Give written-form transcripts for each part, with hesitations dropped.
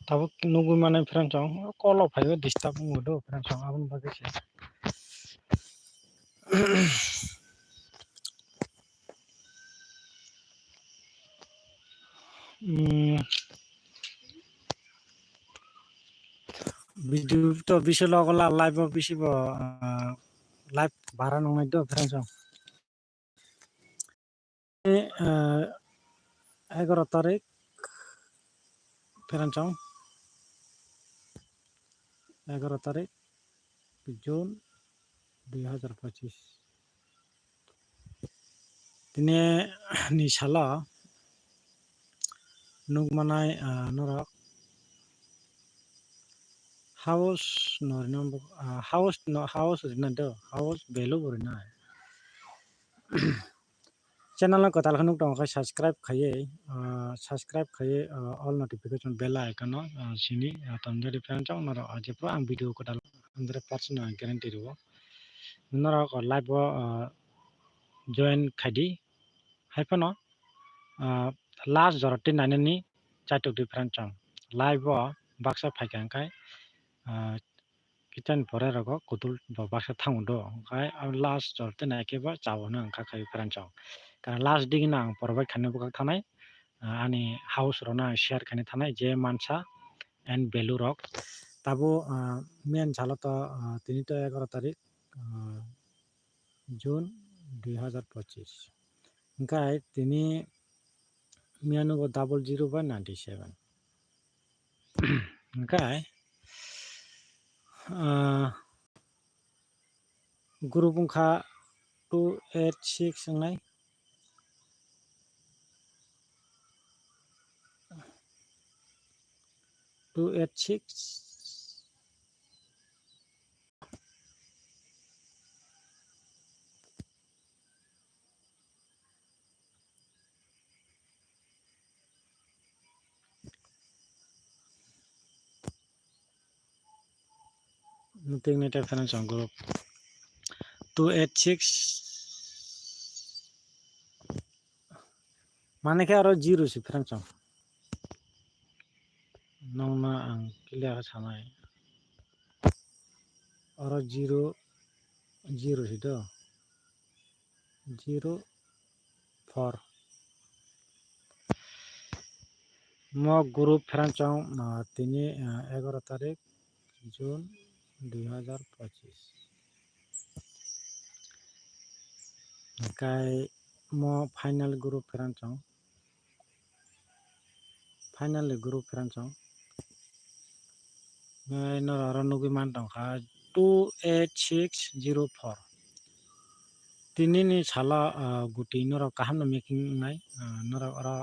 Tabuk nunggu mana friend chong call off ayo disturb ngudo friend chong abun bagi sih. Video to bisa lo kalau live bisa live barang nong itu friend chong. 11 tarik friend chong 11 tarik Jun 2025 ini ni salah nung manai nora house nor nombor house no house na do house belu burina channel ko tal khanuk tong khai subscribe khaye all notification bell icon no sini tamjari friend chong nora aje pro ang video ko tal 100% guarantee ro nora ko live join khadi haipano last joroti nanani chatuk different chong live baksa phaikan kai kitchen pore rago kutul baksa thangudo kai last joroti na ke ba chawona angka khai friend chong karena last dig na provide khane bukak thanai ani house rona share khane thanai je mansa and belu rock tabo main jalo to tini to 11 tarik Jun 2025 angkai tini mianu ko 00/97 angkai guru pungkha 286 angnai 286 Nothing net reference on group 286 mana ke aro 0 si friends on nong na ang clear samai aro 0 0 si do 0 4 mo group friends on tini 11 tarik Jun 2025 kai mo final group friends on final group friends on no aro nugi man tong kha 28604 tini ni sala guti nora kaham no making nai nora ora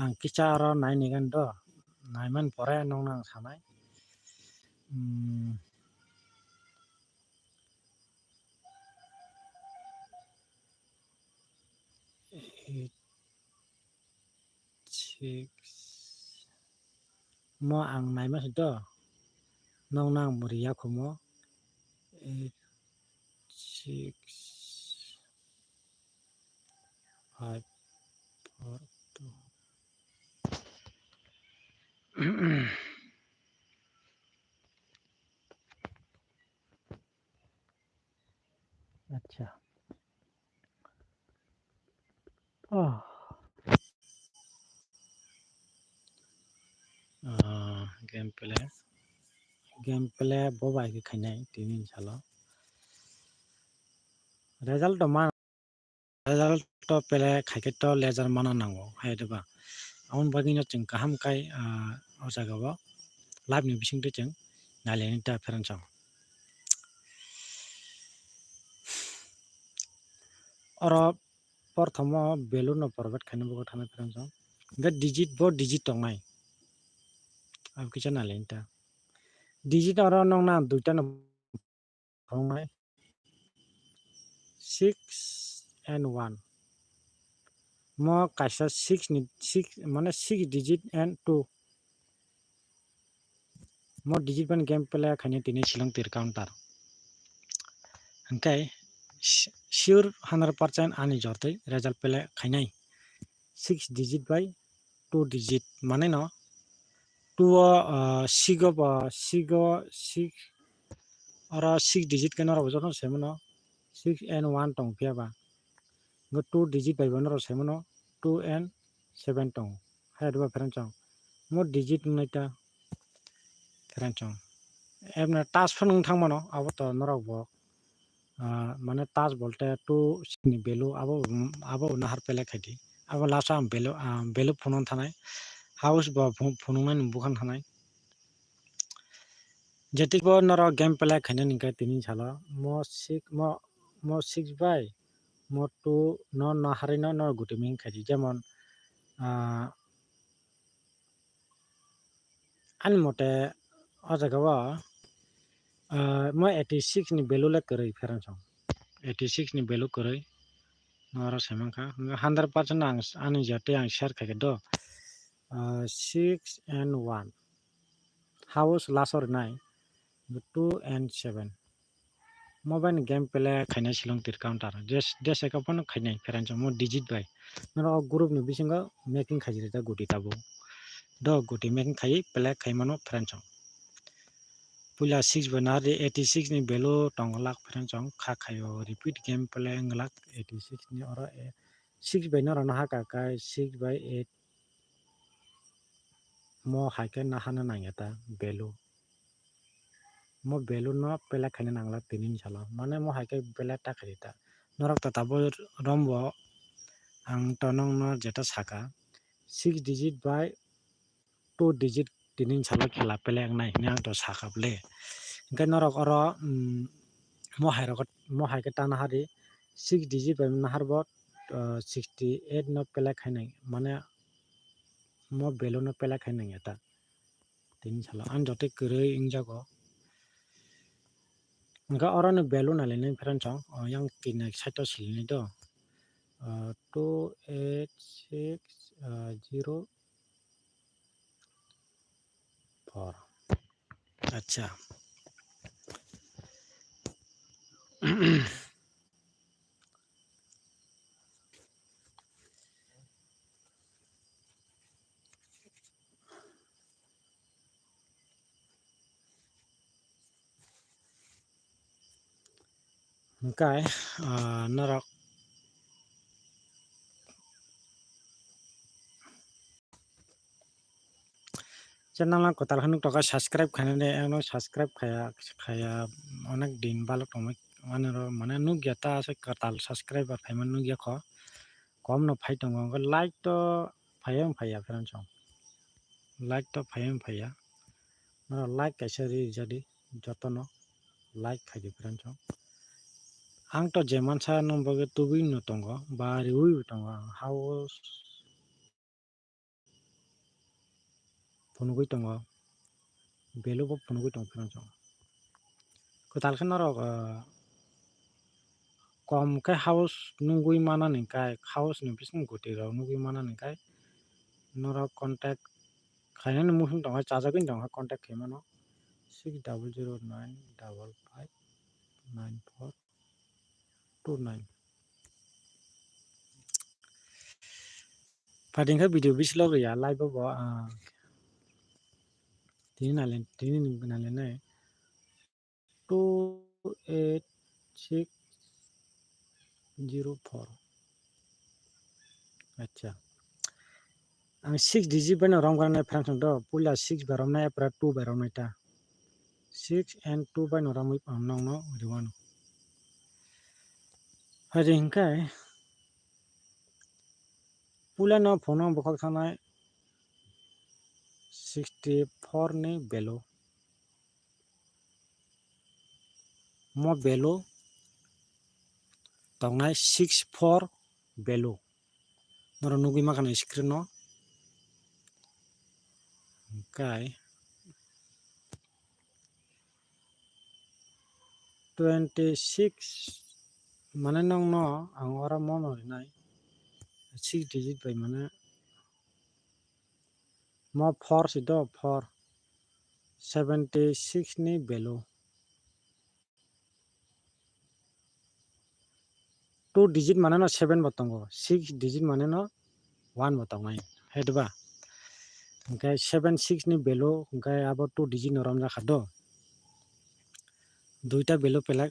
ang kicha aro nai ni gan do nai man pore nong nang sanai mo ang nai mas do nong nang muria khumo 8652 अच्छा game play बोबाय के खाइनाय तिनि सालो result to pele khaike to lejar mana nango haideba amon bagino ching kaham kai o jaga bo live ni bising te ching naleni ta feran chang oro porthomo balloon no provide khaine bo thana feran chang ga digit tongnai ab kicha naleni ta digit oro nong na duita no phongnai 6 and 1 mo kaisa 6 ni 6 mane 6 digit and 2 mo digit ban game play khane tini silang tir counter angkai sure 100% ani jortai result play khainai 6 digit by 2 digit mane no 2 sigo ba sigo 6 ora 6 digit ke noro bojono semono 6 and 1 tong pia ba go 2 digit bai bonoro semono 2 and 7 tong hai dua friend chong mo digit naita friend chong emna task phone thang mano abo to norok bo mane task bolte 2 ni value abo na har pele khaiti abo last am value phone thanai house ba phone man bukan thanai jetik bo noro game pele khaina ningka tini sala mo 6 by mo 2 no harino no guti ming khaiti jemon an mote o jaga ba mo 86 ni value le koroi ferang chong 86 ni value koroi nora semangka 100% ang ani jate ang share khake do 6 and 1 house lasor nai 2 and 7 mobile game pele khaina silong tir counter des ekapon khainai ferang chong mo digit by nora group ni bisinga making khajiri ta guti tabo do guti making khai pele khaimano ferang chong pula 6 banari 86 ni value tonglak ferang chong kha khayo repeat game pele nglak 86 ni ora 6 by nora na ka kai 6 by 8 mo haike na hana nangeta value mo value no pele khaina nangla tinin sala mane mo haike pele ta kharita norok ta tabo rombo ang tonong no jeta saka 6 digit by 2 digit tinin sala khela pele ang nai nang to saka ble ngai norok oro mo haike ta na hari 6 digit by na harbo 68 no pele khainai mane mo value no pele khainai eta tinin sala an jote koroi ingjago Nga ora no value na le friend chong yang tin site silni do 2860 acha Kai narok channel na kotal hanuk toka subscribe khanane ano subscribe khaya onek din balok tomik mane nuk yata ase kotal subscriber phaiman nuk yakho kom no phai tongo like to phayam phaya friend chong like to phayam phaya no like kaisa ri jadi jotono like khaji friend chong ang to jeman sa no bage tubi no tongo ba riwi tongo house phonugui tongo belu bo phonugui tong friend chong kotal khan norok kom ke house nungui mana ni kai house ni bising guti ro nungui mana ni kai norok contact khaina muhim tongo chajakin tongo contact khemano 6009559429 Pading ka video bis log ya live bo tini nalen nai 28604 acha ang 6 digit bano rom karane friend do pula 6 barom na pra 2 barom na ta 6 and 2 bano rom nong no riwan Pading kai pula no phone bokhok thanai 64 ni belo mo belo tongnai 64 belo noro nugui makana screen no kai 26 mane nong no ang ora mo no nai 6 digit by mane mo 4 si do 4 76 ni belo 2 digit mane no 7 botongo 6 digit mane no 1 botongai hedba Hingkai 76 ni belo hingkai abo 2 digit ni romjak khado. Duita belo pelak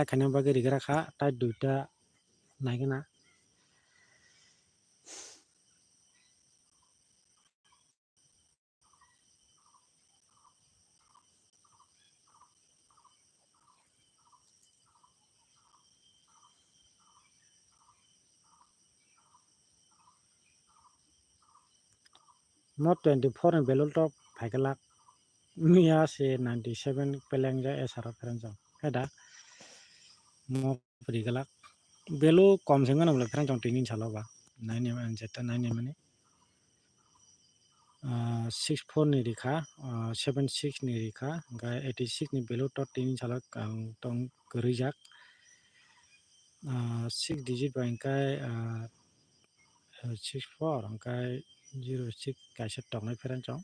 khaina bagui rigera kha tai duita naigena. Not 24 ni belo to phaikelak mia se 97 peleng ja esara pheranjang. Heda mo rigelak belo kom sengan amla pheranjang tinin chaloba 9 mm jeta 9 mm ni 64 ni rikha 76 ni rikha hingkai 86 ni belo to tinin chalok tong gerijak 6 digit bai hingkai 64 hingkai 06 kaisa tongnai pheranjang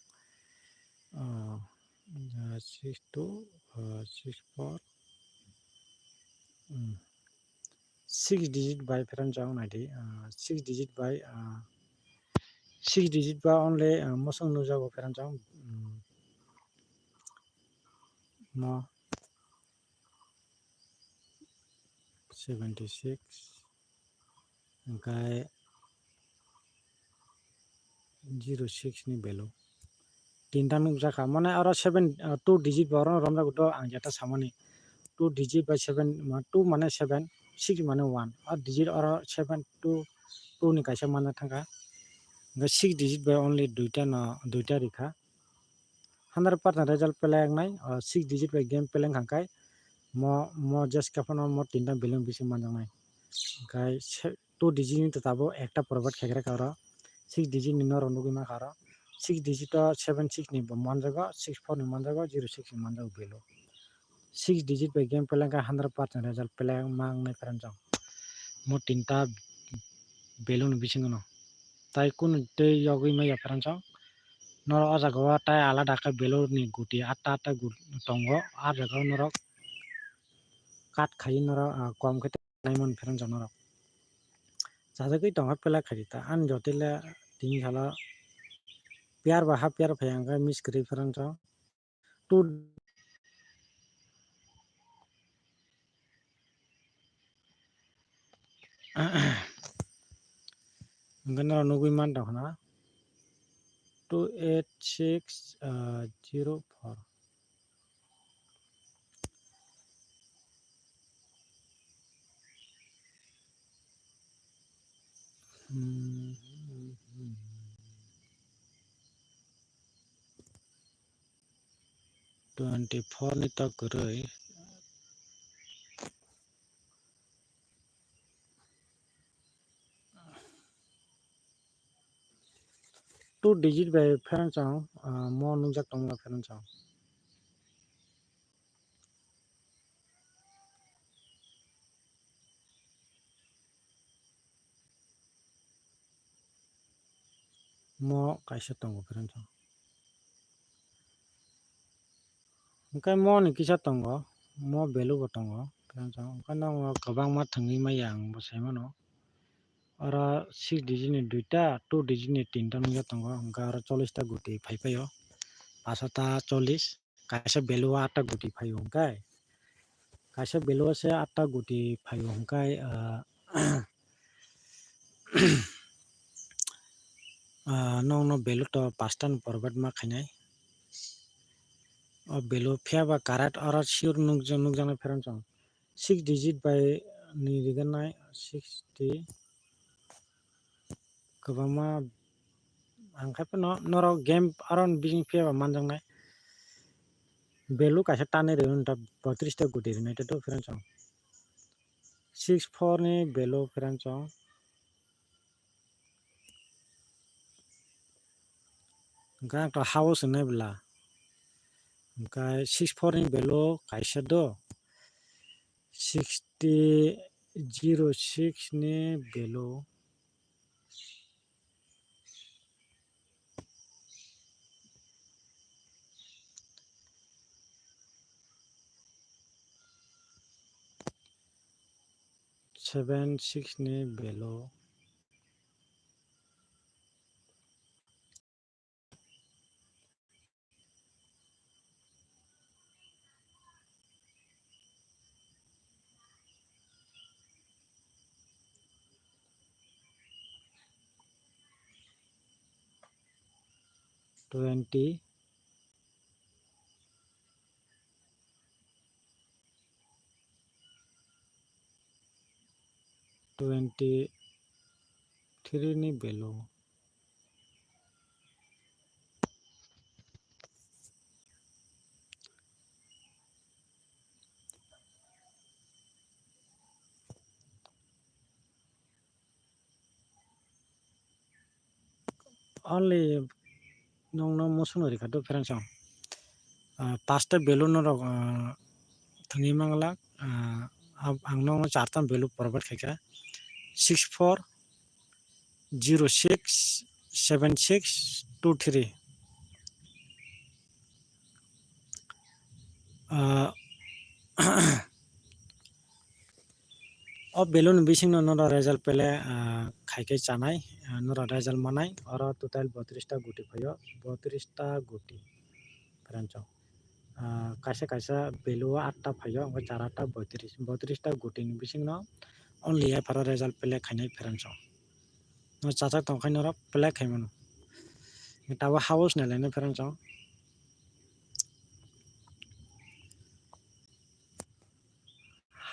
62 64 6 digit by pheranjang naidi 6 digit by 6 digit by only mosong nujago pheranjang no 76 hingkai 06 ni belo tinta nugjaka mane aro 7 2 digit by romjago to ang jeta samani 2 digit by 7 2 mane 7 6 mane 1 R digit aro 7 2 ni kaisa mana thangka 6 digit by only duita rikha 100% result peleng nai 6 digit by game peleng hangkai mo just kapano mo tinta beleng bisi manjang nai hingkai 2 digit ni tabo ekta probat khekra karo 6 digit ni noro nugi ma karo 6 digit to 76 ni manjago 64 ni manjago 06 ni manjago belo 6 digit by game peleng ka 100% result peleng mang nai pheranjang mo tinta belo ni bisingo no tai kun tei yogui maya pheranjang noro o jaga o tai alada khe belo ni guti atta tongo ar jaga norok kat khai norok kom khe naimon pheranjang norok jajagui tongo pelak khaita an jotile tini salo piar ba half piar phayangka miss kwrui pheranjang 2 hingkai nugui man tongkhana 28604 24 ni to kwrui 2 digit by pheranjang mo nungjak tongo pheranjang mo kaisa tongo pheranjang hingkai mo ni kisa tongo mo belo bo tongo pheranjang hingkai no kwbangma thwngui maya ang bo saimano oro 6 digit ni duita 2 digit ni tinta nungjak tongo hingkai aro 40 ta guti phaipaio 5 ta 40 kaisa belo o 8 ta guti phaio hingkai kaisa belo se 8 ta guti phaio hingkai no belo to 5 ta ni porbat ma khainai o belo phiaba karat oro sure nukjaknai pheranjang 6 digit by ni riganai 60 kwbangma angkhai no norok game aron bising phiaba manjaknai belo kaisa tanui rwi unta 32 ta guti rwnai to pheranjang 64 ni belo pheranjang hingkai ang to hao swngnai bwla hingkai 64 ni belo kaisa do 06 ni belo 76 ni belo 20 23 ni value only nong mosun ori khato friends pasta value no thani mangla ang nong chartam value provide khaika 64067623 o balloon bising no nora result pele khaike chanai nora result manai oro total 32 ta guti phayo 32 ta guti friends kaisa kaisa value 8 ta phayo ong 4 ta 32 ta guti ni bising no only a para result pele khainai friends no chacha tongkhai nora pele khaimano tawa house na lene friends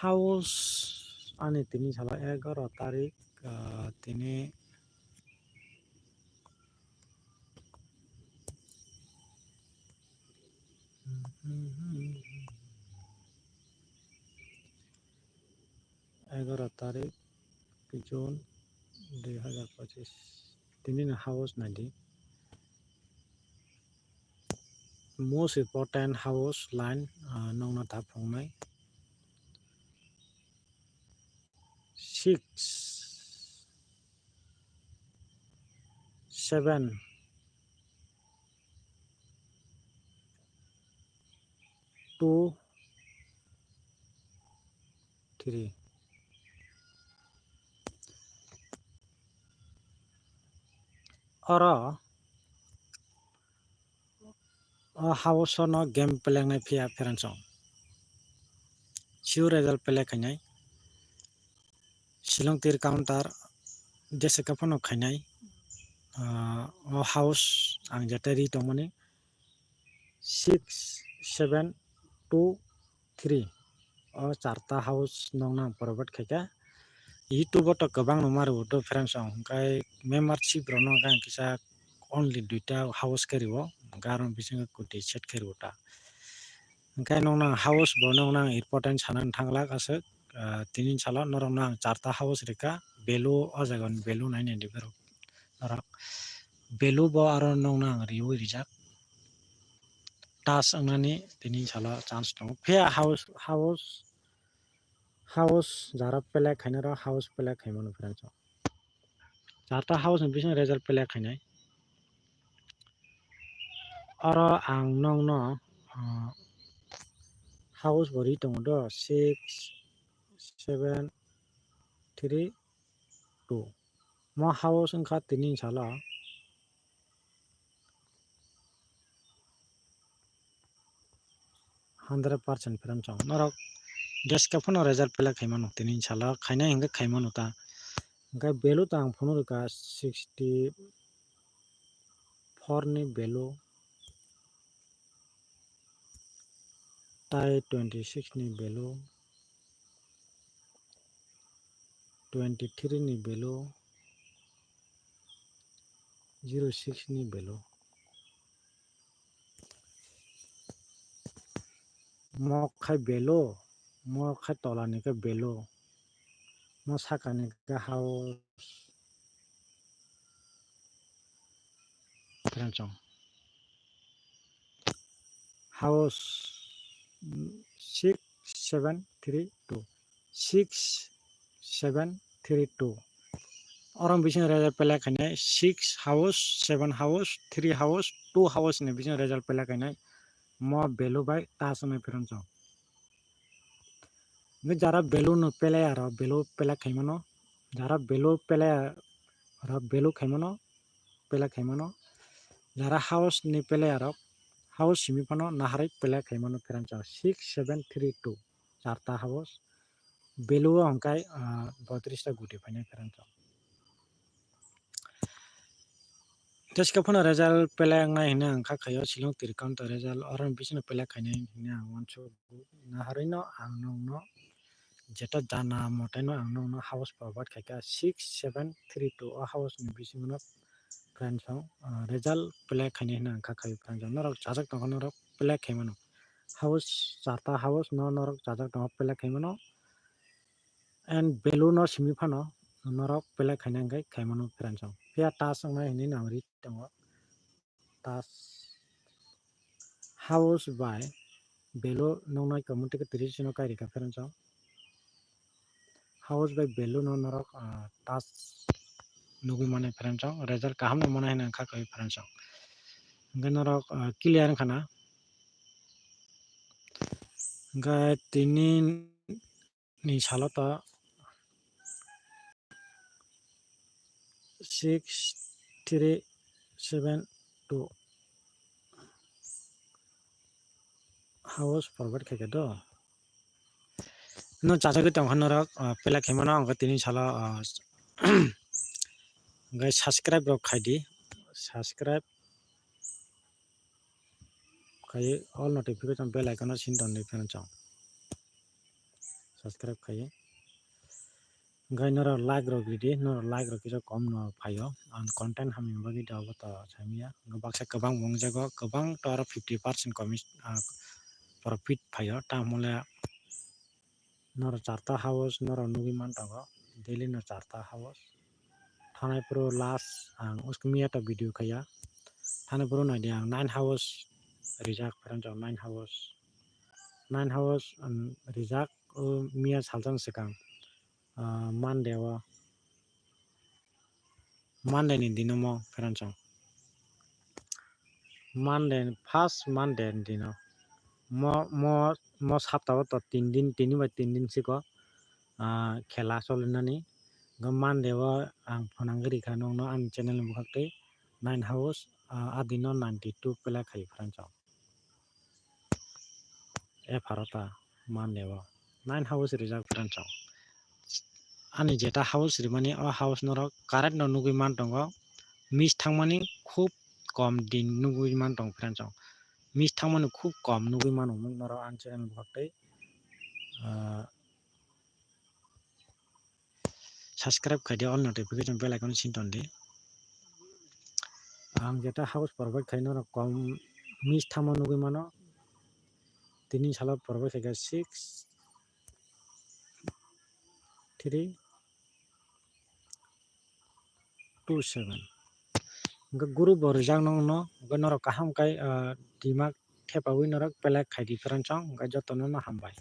house ani tini sala 11 tarik tini एगारो तारीख जून 2025 tini na house na di most important house line nong na tap phongnai 6 7 2 3 oro house no game peleng nai phia friends sure result pele khainai silong tir counter dese kapano khainai house ang jatari tomani 6 7 2 3 charta house nong na provide khaika YouTube to kabang nomar to friends kai membership rono kan kisa only duita house kariwo garon bisinga kuti set kariwota kai nong na house bo nong na important sanan thangla ase tinin sala norong na charta house reka belu o jagon belu nai ne dibero norok belu bo aro nong na riwi rijak tas anani tinin sala chance to fair house jara pele khainara house pele khaimano friends charta house ni bising result pele khainai oro ang nong no house bori tong do 6 7 3 2 mo house angkha tinin sala 100% friends norok deska phono result pele khaimano tinin sala khainai hingga khaimano ta angkai belu ta ang phono ka 64 ni belu tai 26 ni belu 23 ni belu 06 ni belu mo khai belu mo khai tolani ka belu mo sakani ka house friends house 6732 6732 orang bising result pele khainai 6 house 7 house 3 house 2 house ni bising result pele khainai mo belu bai tas me friends ngi jara belu no pele aro belu pele khaimano jara belu pele aro belu khaimano jara house ni pele aro house simi pano naharai pele khaimano friends 6732 charta house belu angkai 32 ta guti phainai friends Just kapon result pelak na hina angka kayo silong tirkan to result orang bisna pelak kanya hina wancho na harino ang no jeta jana motai no ang no house provide kaika 6732 a house ni bisingno friend song result pelak kanya hina angka kayo friend song norok chajak tong norok pelak kaimano house chata house no norok chajak tong pelak kaimano and beluno simifano norok pelak kanya ngai kaimano friend song pia tas ang na hini nang rit tong tas house by belo nongnai kamunti ka tiris no kai ka friend song house by belo no norok tas nugi mane friend song result kaham no mana hina kha kai friend song ngai norok clear khana ngai tinin ni salota 6372 house forward khai do no chacha ke tong norok pela khemano ang tinin sala ngai subscribe rok khai di subscribe khai all notification bell icon sin don ni friend song subscribe khai ngai noro like rok di noro like rok kisa kom no phayo an content hami bagi da bata samia baksa kabang mongjago kabang tor 50% komis profit phayo ta mole noro charta house noro nugi man tago daily no charta house thane pro last ang uskmiya ta video khaya thane pro na dia 9 house rijak friend 9 house rijak miya saljang sekang Monday ni dinomo friend Monday first Monday dino mo saptaho to 3 by 3 din siko khela solinani Monday wa ang phonangri khano no ang channel bukhakte 9 house adino 92 pela khai friend e bharata Monday wa 9 house rijak friend ani jeta house rimani o house norok current no nugui man tongo miss thangmani khub kom din nugui man tong friend miss thangmani khub kom nugui man mung noro an channel bukhakte subscribe khai all notification bell icon sin ton di ang jeta house provide khai noro kom miss thangma nugui mano tini sala provide khai 6327 guru borjang nong no noro kaham kai dimak thepawi norok pelak khai different song jotono no hambai